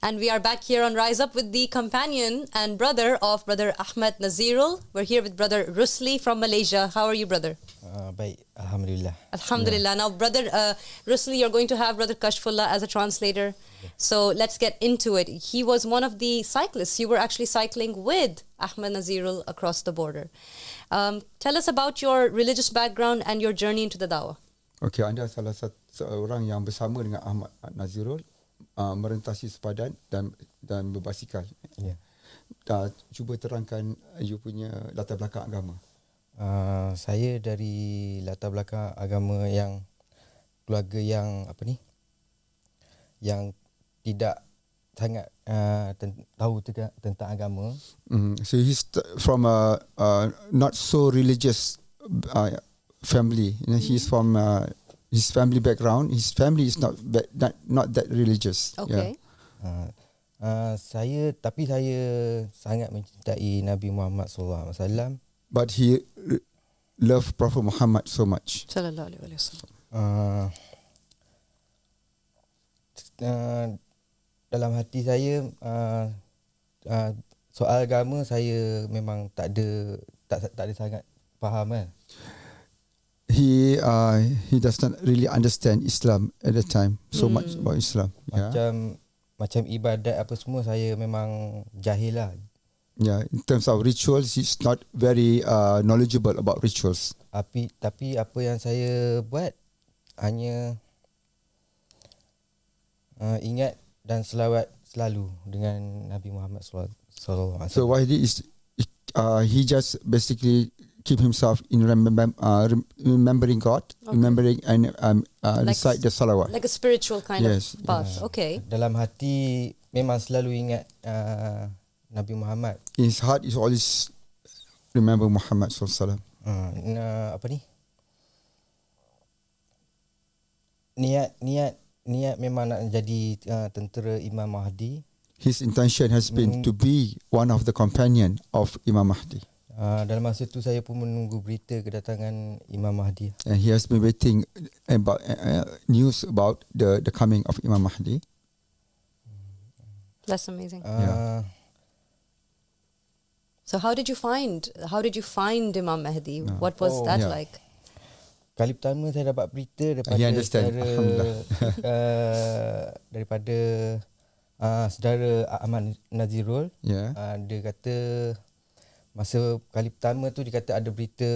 And we are back here on Rise Up with the companion and brother of Brother Ahmad Nazirul. We're here with Brother Rusli from Malaysia. How are you, brother? Baik, Alhamdulillah. Alhamdulillah. Yeah. Now, Brother Rusli, you're going to have Brother Kashfullah as a translator. Yeah. So let's get into it. He was one of the cyclists. You were actually cycling with Ahmad Nazirul across the border. Tell us about your religious background and your journey into the dawah. Okey, anda salah satu seorang yang bersama dengan Ahmad Nazirul merentasi sepadan dan berbasikal. Ya. Cuba terangkan you punya latar belakang agama. Saya dari latar belakang agama yang keluarga yang yang tidak sangat tahu tentang agama. So he's from a not so religious family. You know, he's from his family background. His family is not that religious. Okay. Yeah. Saya sangat mencintai Nabi Muhammad SAW. But he loved Prophet Muhammad so much. Sallallahu alaihi wasallam. Dalam hati saya soal agama saya memang tak ada sangat faham kan. He does not really understand Islam at the time so much about Islam. Macam ibadat apa semua saya memang jahil lah. Yeah, in terms of rituals, he's not very knowledgeable about rituals. Tapi apa yang saya buat hanya ingat dan selawat selalu dengan Nabi Muhammad SAW. So what he did is he just basically keep himself in remembering God, remembering and recite the salawat. Like a spiritual kind of path. Okay. Dalam hati memang selalu ingat Nabi Muhammad. In his heart is always remember Muhammad SAW. Niat memang nak jadi tentera Imam Mahdi. His intention has been to be one of the companion of Imam Mahdi. Dalam masa tu saya pun menunggu berita kedatangan Imam Mahdi. And he has been waiting about news about the coming of Imam Mahdi. That's amazing. Yeah. So how did you find Imam Mahdi? What was that like? Kali pertama saya dapat berita daripada saudara Ahmad Nazirul. Yeah. Dia kata masa kali pertama tu dia kata ada berita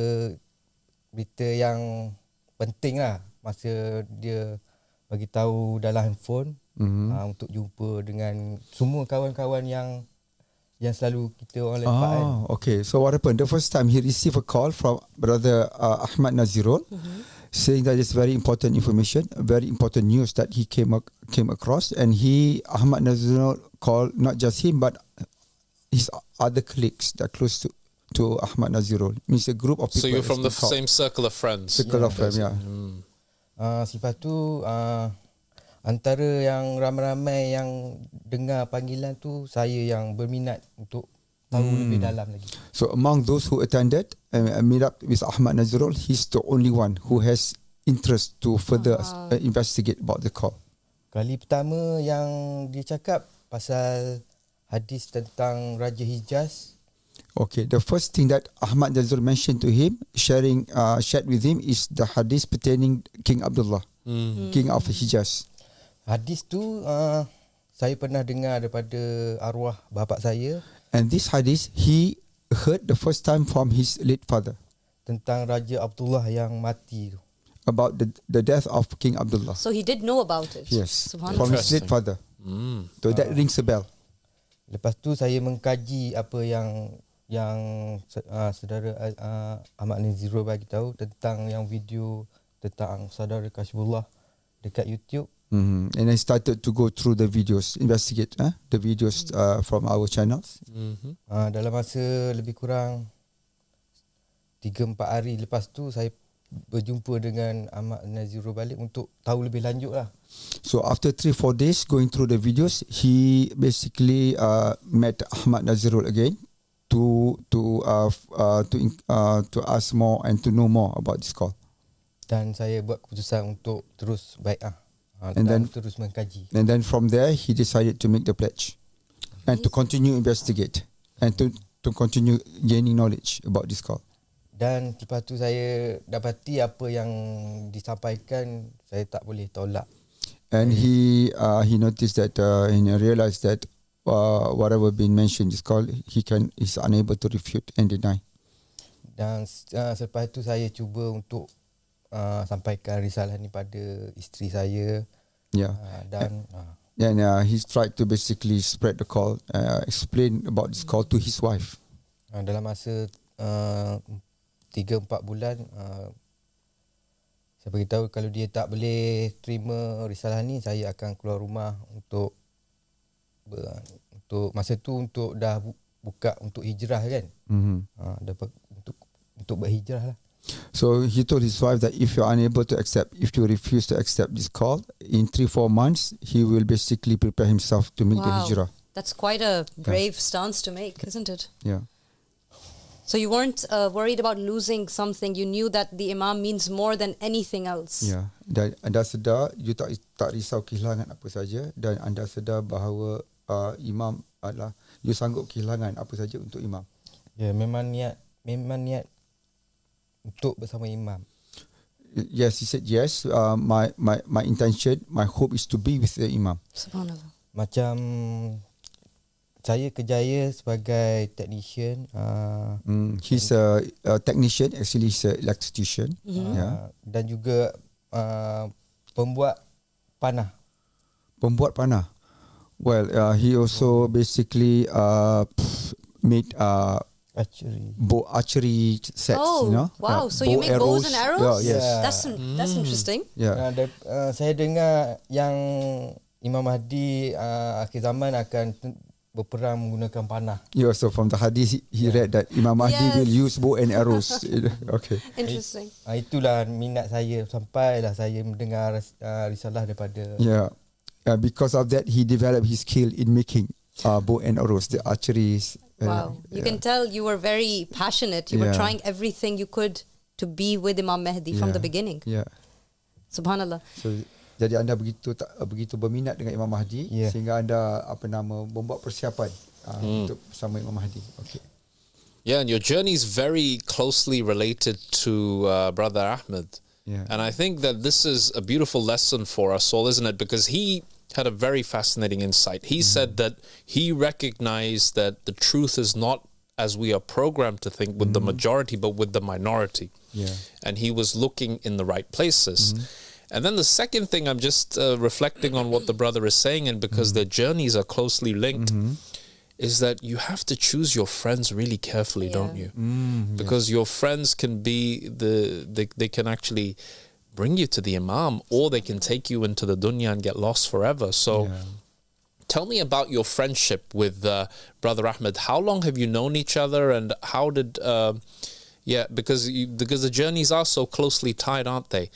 yang penting lah. Masa dia bagi tahu dalam handphone untuk jumpa dengan semua kawan-kawan yang selalu kita orang lepak kan. Okay. So what happened? The first time he received a call from Brother Ahmad Nazirul, saying that it's very important information, very important news that he came across, and Ahmad Nazirul called not just him but his other colleagues that are close to Ahmad Nazirul. Means a group of people. So you're from the same circle of friends. Circle of friends, yeah. Selepas tu antara yang ramai-ramai yang dengar panggilan tu, saya yang berminat untuk tahu lebih dalam lagi. So among those who attended and meet up with Ahmad Nazirul, he's the only one who has interest to further investigate about the call. Kali pertama yang dia cakap pasal hadis tentang Raja Hijaz. Okay, the first thing that Ahmad Nazirul mentioned to him, shared with him, is the hadis pertaining King Abdullah, King of Hijaz. Hadis tu saya pernah dengar daripada arwah bapa saya. And this hadis he heard the first time from his late father. Tentang Raja Abdullah yang mati tu. About the death of King Abdullah. So he did know about it. Yes, from his late father. So that rings a bell. Lepas tu saya mengkaji apa yang saudara Ahmad Nazirul bagi tahu tentang yang video tentang saudara Kashfullah dekat YouTube. And I started to go through the videos, investigate the videos from our channels. Dalam masa lebih kurang 3-4 hari lepas tu saya berjumpa dengan Ahmad Nazirul balik untuk tahu lebih lanjut lah. So after 3-4 days going through the videos, he basically met Ahmad Nazirul again to ask more and to know more about this call. Dan saya buat keputusan untuk terus bai'ah. And dan then- terus mengkaji. And then from there, he decided to make the pledge and to continue investigate and to continue gaining knowledge about this call. Dan lepas tu saya dapati apa yang disampaikan, saya tak boleh tolak. And he noticed that and realized that whatever been mentioned is called, he's unable to refute and deny. Dan selepas tu saya cuba untuk sampaikan risalah ni pada isteri saya. Yeah. Dan And he's tried to basically spread the call, explain about this call to his wife. dalam masa 3-4 bulan saya beritahu kalau dia tak boleh terima risalah ni, saya akan keluar rumah untuk masa tu untuk dah buka untuk hijrah kan. Untuk berhijrah lah. So he told his wife that if you're unable to accept, if you refuse to accept this call, in 3-4 months, he will basically prepare himself to make the hijrah. That's quite a brave stance to make, isn't it? Yeah. So you weren't worried about losing something. You knew that the imam means more than anything else. Yeah. Dan anda sedar, you tak risau kehilangan apa saja, dan anda sedar bahawa imam adalah, you sanggup kehilangan apa saja untuk imam. Ya, memang niat untuk bersama imam. Yes, he said yes. My intention, my hope is to be with the imam. Subhanallah. Macam saya kerjaya sebagai technician. He's a technician, actually he's an electrician. Yeah. Dan juga pembuat panah. Pembuat panah. Well, he also basically made archery sets. Oh, you know? wow. So you make bows and arrows? Yeah, yes. That's interesting. Yeah. Saya dengar yang Imam Mahdi akhir zaman akan berperang menggunakan panah. Yeah, so from the hadith, he read that Imam Mahdi will use bow and arrows. Okay. Interesting. Itulah minat saya, sampailah saya mendengar risalah daripada. Yeah. Because of that, he developed his skill in making bow and arrows, the archeries. Wow. You can tell you were very passionate. You were trying everything you could to be with Imam Mahdi from the beginning. Yeah. Subhanallah. So, jadi anda begitu berminat dengan Imam Mahdi sehingga anda membuat persiapan untuk bersama Imam Mahdi. Okay. Yeah, and your journey is very closely related to Brother Ahmed. Yeah. And I think that this is a beautiful lesson for us all, isn't it? Because he had a very fascinating insight. He said that he recognized that the truth is not as we are programmed to think with the majority, but with the minority. Yeah. And he was looking in the right places. And then the second thing, I'm just reflecting on what the brother is saying, and because their journeys are closely linked, is that you have to choose your friends really carefully, don't you? Because your friends can be they can actually bring you to the imam, or they can take you into the dunya and get lost forever. So tell me about your friendship with Brother Ahmed. How long have you known each other, and how did because the journeys are so closely tied, aren't they?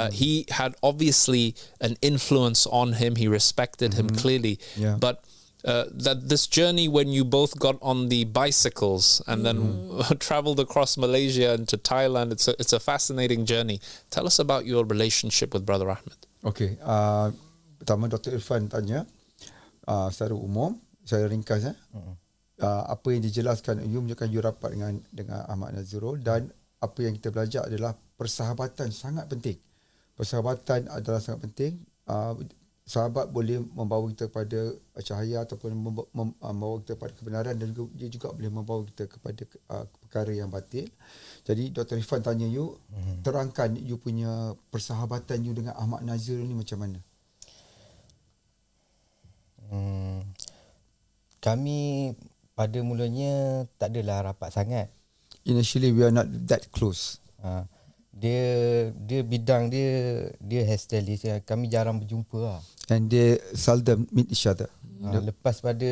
He had obviously an influence on him. He respected him clearly. Yeah. But that this journey when you both got on the bicycles and then traveled across Malaysia and to Thailand, it's a fascinating journey. Tell us about your relationship with Brother Ahmed. Okay. Pertama Dr. Irfan tanya secara umum, saya ringkas apa yang dijelaskan, you menunjukkan you rapat dengan Ahmad Nazirul, dan apa yang kita belajar adalah persahabatan sangat penting. Persahabatan adalah sangat penting. Sahabat boleh membawa kita kepada cahaya ataupun membawa kita kepada kebenaran, dan dia juga boleh membawa kita kepada perkara yang batil. Jadi Dr. Irfan tanya you, terangkan you punya persahabatan you dengan Ahmad Nazirul ni macam mana? Kami pada mulanya tak adalah rapat sangat. Initially we are not that close. Dia bidang dia hairstylist. Kami jarang berjumpa lah. And they seldom meet each other. Lepas pada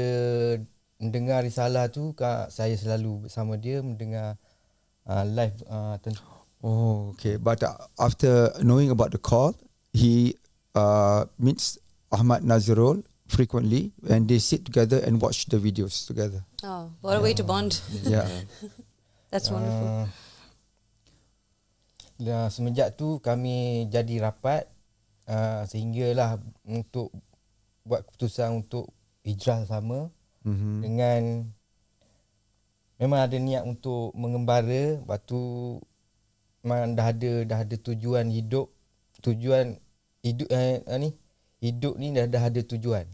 mendengar risalah tu, saya selalu bersama dia mendengar live. Oh, okay. But after knowing about the call, he meets Ahmad Nazirul frequently, and they sit together and watch the videos together. Oh, what a way to bond. Yeah. That's wonderful. Semenjak tu kami jadi rapat. sehinggalah untuk buat keputusan untuk hijrah sama dengan memang ada niat untuk mengembara, lepas tu memang dah ada tujuan hidup hidup ni dah ada tujuan.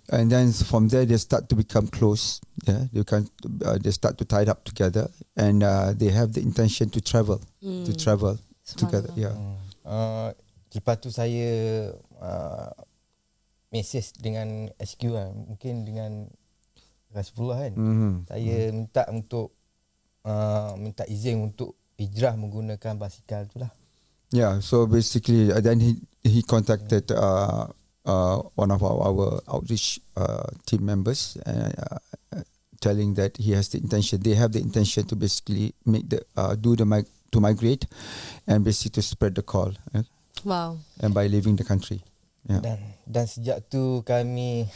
And then from there they start to become close. Yeah, they start to tie up together, and they have the intention to travel together. Yeah. Lepas tu saya message dengan SQ kan, mungkin dengan Rasulullah kan. Saya minta untuk minta izin untuk hijrah menggunakan basikal tu lah. Yeah. So basically, then he contacted one of our outreach team members, telling that they have the intention to basically make to migrate and basically to spread the call. Wow. And by leaving the country. Yeah. Dan sejak tu kami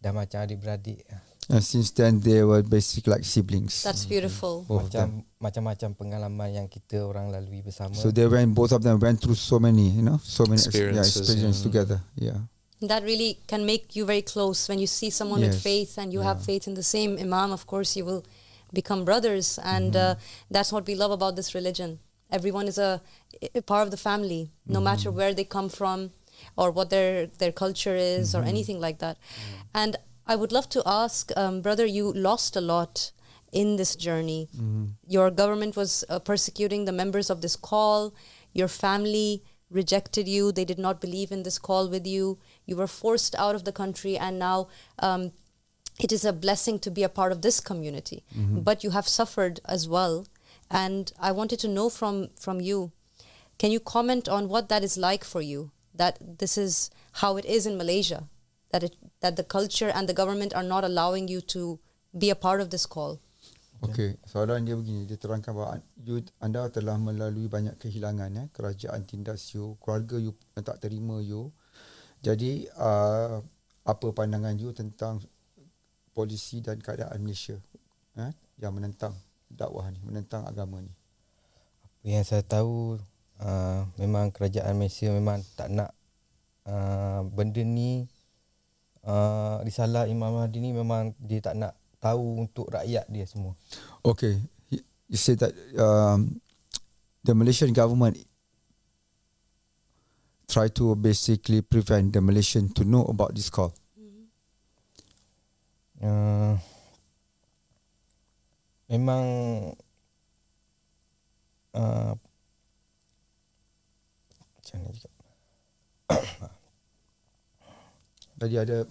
dah macam adik-beradik. And since then they were basically like siblings. That's beautiful. Macam-macam pengalaman yang kita orang lalui bersama. So both of them went through so many experiences together. Yeah. That really can make you very close when you see someone with faith and you have faith in the same Imam. Of course, you will become brothers, and that's what we love about this religion. Everyone is a part of the family, no matter where they come from or what their culture is or anything like that. And I would love to ask, brother, you lost a lot in this journey. Your government was persecuting the members of this call. Your family rejected you. They did not believe in this call with you. You were forced out of the country, and now it is a blessing to be a part of this community. But you have suffered as well. And I wanted to know from you, can you comment on what that is like for you? That this is how it is in Malaysia, that the culture and the government are not allowing you to be a part of this call. Okay, soalan dia begini, dia terangkan bahawa anda telah melalui banyak kehilangan, kerajaan tindas you, keluarga you tak terima you. Jadi apa pandangan you tentang polisi dan keadaan Malaysia yang menentang dakwah ni, menentang agama ni? Apa yang saya tahu, memang kerajaan Malaysia memang tak nak benda ni, risalah Imam Mahdi ni memang dia tak nak tahu untuk rakyat dia semua. Okay, you said that the Malaysian government try to basically prevent the Malaysian to know about this call. Memang macam ni juga. Tadi ada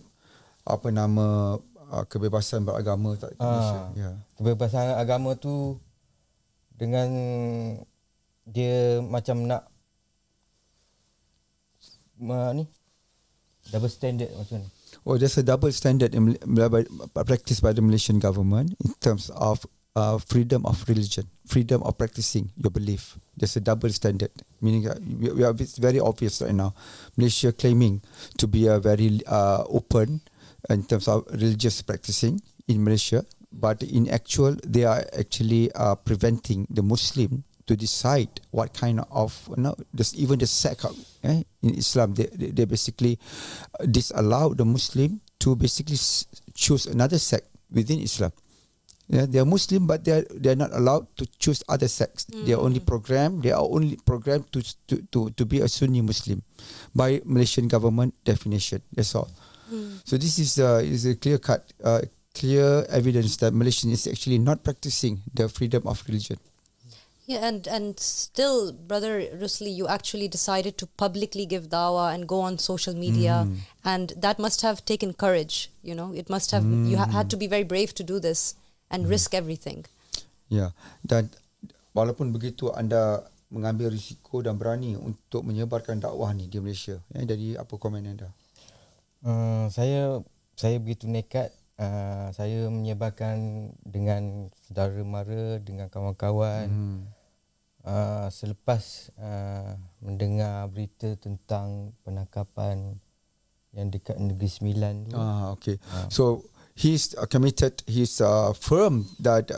apa nama kebebasan beragama tak di Malaysia? Yeah. Kebebasan agama tu dengan dia macam nak ni double standard macam ni. Oh, there's a double standard practiced by the Malaysian government in terms of freedom of religion, freedom of practicing your belief. There's a double standard, meaning it's very obvious right now. Malaysia claiming to be a very open in terms of religious practicing in Malaysia, but in actual they are actually preventing the Muslim to decide what kind of even the sect in Islam. They basically disallow the Muslim to basically choose another sect within Islam. Yeah, they are Muslim, but they are not allowed to choose other sects. They are only programmed to be a Sunni Muslim by Malaysian government definition. That's all. So this is a clear evidence that Malaysian is actually not practicing the freedom of religion. Yeah, and still, Brother Rusli, you actually decided to publicly give dawah and go on social media, and that must have taken courage. You know, it must have. You had to be very brave to do this and risk everything. Yeah, dan walaupun begitu anda mengambil risiko dan berani untuk menyebarkan dakwah ni di Malaysia. Jadi apa komen anda? Saya begitu nekat. Saya menyebarkan dengan saudara mara, dengan kawan-kawan. Selepas mendengar berita tentang penangkapan yang dekat Negeri Sembilan tu. Okay. So he's committed. He's firm that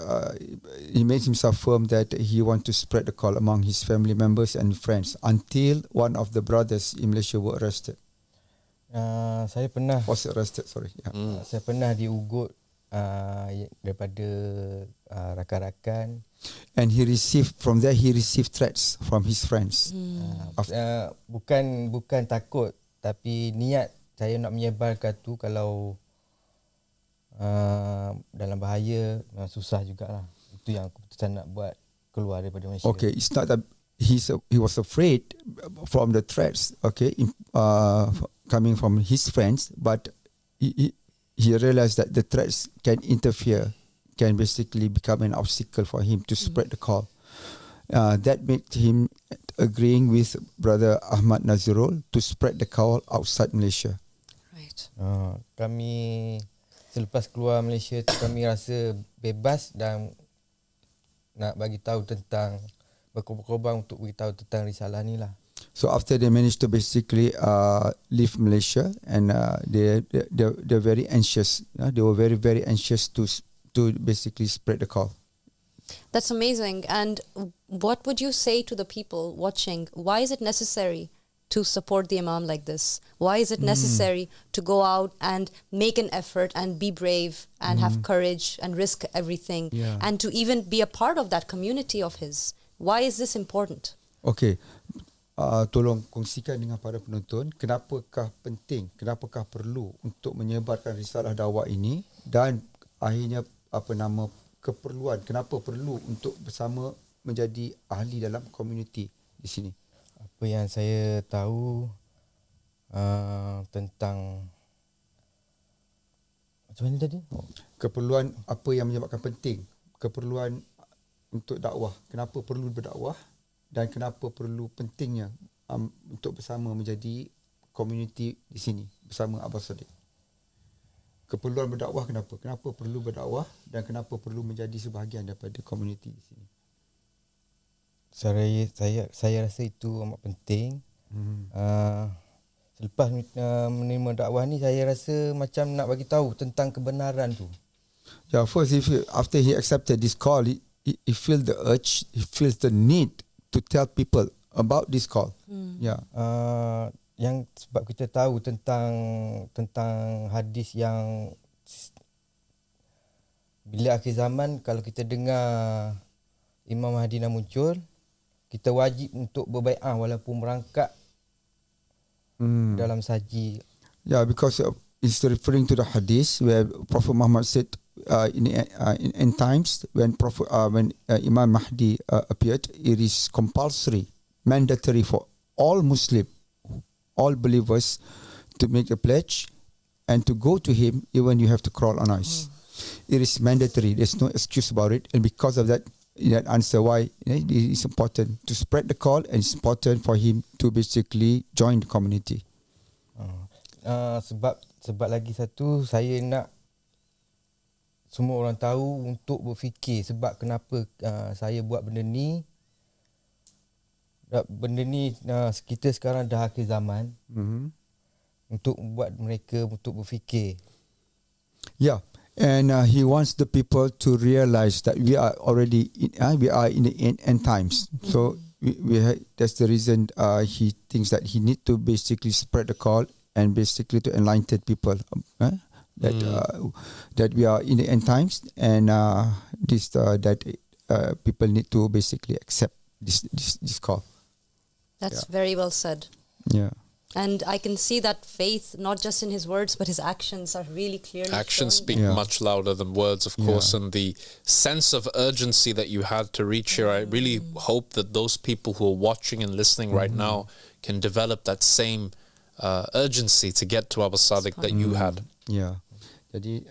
he made himself firm that he want to spread the call among his family members and friends until one of the brothers in Malaysia were arrested. Saya pernah Was arrested, sorry. Yeah. saya pernah diugut daripada rakan-rakan. And he received threats from his friends. Bukan takut, tapi niat saya nak menyebarkan tu kalau dalam bahaya susah jugalah. Itu yang keputusan nak buat keluar daripada Malaysia. Okay, it's not that he was afraid from the threats, okay, coming from his friends, but he realized that the threats can interfere, can basically become an obstacle for him to spread the call. That made him agreeing with Brother Ahmad Nazirul to spread the call outside Malaysia. Right. Kami selepas keluar Malaysia tu kami rasa bebas dan nak bagi tahu tentang berkorban untuk beritahu tentang risalah ni lah. So after they managed to basically leave Malaysia, and they're very anxious. They were very, very anxious to basically spread the call. That's amazing. And what would you say to the people watching? Why is it necessary to support the Imam like this? Why is it necessary to go out and make an effort and be brave and have courage and risk everything and to even be a part of that community of his? Why is this important? Okay. Tolong kongsikan dengan para penonton kenapakah penting, kenapakah perlu untuk menyebarkan risalah dakwah ini, dan akhirnya keperluan, kenapa perlu untuk bersama menjadi ahli dalam komuniti di sini. Apa yang saya tahu tentang macam mana tadi? Keperluan apa yang menyebabkan penting, keperluan untuk dakwah, kenapa perlu berdakwah dan kenapa perlu pentingnya untuk bersama menjadi komuniti di sini bersama Abah Sadiq. Keperluan berdakwah kenapa? Kenapa perlu berdakwah dan kenapa perlu menjadi sebahagian daripada komuniti di sini? Saya rasa itu amat penting. Selepas menerima dakwah ni, saya rasa macam nak bagi tahu tentang kebenaran tu. Yeah, first after he accepted this call, he feels the urge, he feels the need to tell people about this call. Yeah. Yang sebab kita tahu tentang hadis yang bila akhir zaman, kalau kita dengar Imam Mahdi nak muncul, kita wajib untuk berbai'ah walaupun merangkak dalam saji. Yeah, because it's referring to the hadith where Prophet Muhammad said in end times when Imam Mahdi appeared, it is compulsory, mandatory for all Muslim, all believers to make a pledge and to go to him even you have to crawl on ice. It is mandatory. There's no excuse about it. And because of that answer why it is important to spread the call, and it's important for him to basically join the community. Sebab lagi satu, saya nak semua orang tahu untuk berfikir sebab kenapa saya buat benda ni. Benda ni kita sekarang dah akhir zaman. Untuk buat mereka untuk berfikir. Yeah, and he wants the people to realize that we are already in the end times. So that's the reason he thinks that he need to basically spread the call and basically to enlighten people that we are in the end times, and that people need to basically accept this call. That's very well said. Yeah. And I can see that faith, not just in his words, but his actions are really clearly Actions showing speak much louder than words, of course, and the sense of urgency that you had to reach here, I really hope that those people who are watching and listening right now can develop that same urgency to get to Abba Sadiq that you had. Yeah. Jadi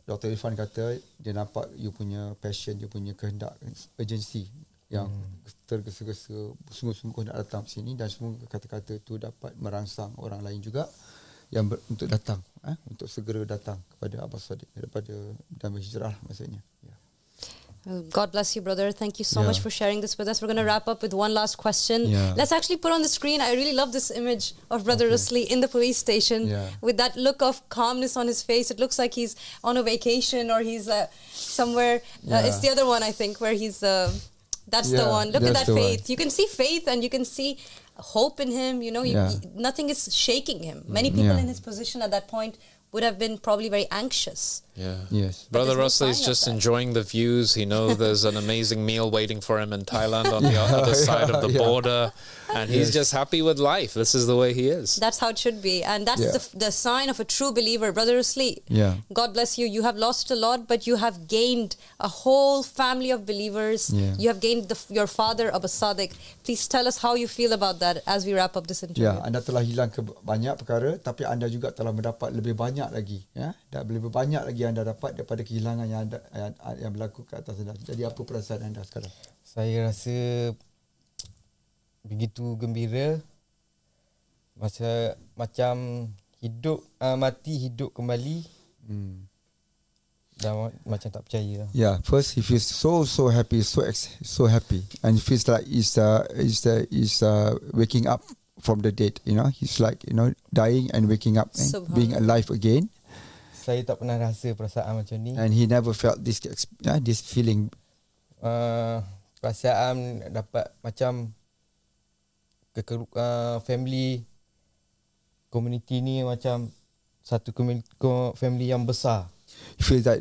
Dr. Irfan kata dia nampak you punya passion, you punya kehendak, urgency yang tergesa-gesa sungguh-sungguh nak datang sini, dan semua kata-kata itu dapat merangsang orang lain juga yang untuk datang, untuk segera datang kepada Abah Sadiq daripada dan berhijrah maksudnya. God bless you, brother. Thank you so much for sharing this with us. We're going to wrap up with one last question. Yeah. Let's actually put on the screen. I really love this image of Brother Rusli in the police station with that look of calmness on his face. It looks like he's on a vacation or he's somewhere. It's the other one, I think, where he's... that's the one. Look at that faith. You can see faith and you can see hope in him. You know, nothing is shaking him. Many people in his position at that point would have been probably very anxious. Yeah. Yes. Brother Rosli is just enjoying the views. He knows there's an amazing meal waiting for him in Thailand on the other side of the border. And he's just happy with life. This is the way he is. That's how it should be. And that's the sign of a true believer. Brother Rusli, God bless you. You have lost a lot, but you have gained a whole family of believers. You have gained your father, Abu Sadiq. Please tell us how you feel about that as we wrap up this interview. Ya, anda telah hilang banyak perkara, tapi anda juga telah mendapat lebih banyak lagi. Ya, dan lebih banyak lagi anda dapat daripada kehilangan yang berlaku ke atas anda. Jadi apa perasaan anda sekarang? Saya rasa begitu gembira, macam hidup mati hidup kembali. Dan macam tak percaya. Yeah, first he feels so happy, so happy, and he feels like he's waking up from the dead. You know, he's like dying and waking up and being alive again. Saya tak pernah rasa perasaan macam ni. And he never felt this feeling. Perasaan dapat macam family community ni macam satu family yang besar. He feels that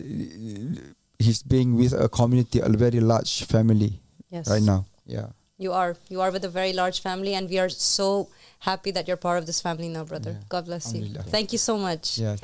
he's being with a community, a very large family right now. Yeah. You are with a very large family, and we are so happy that you're part of this family now, brother. God bless you. Thank you so much. Yeah.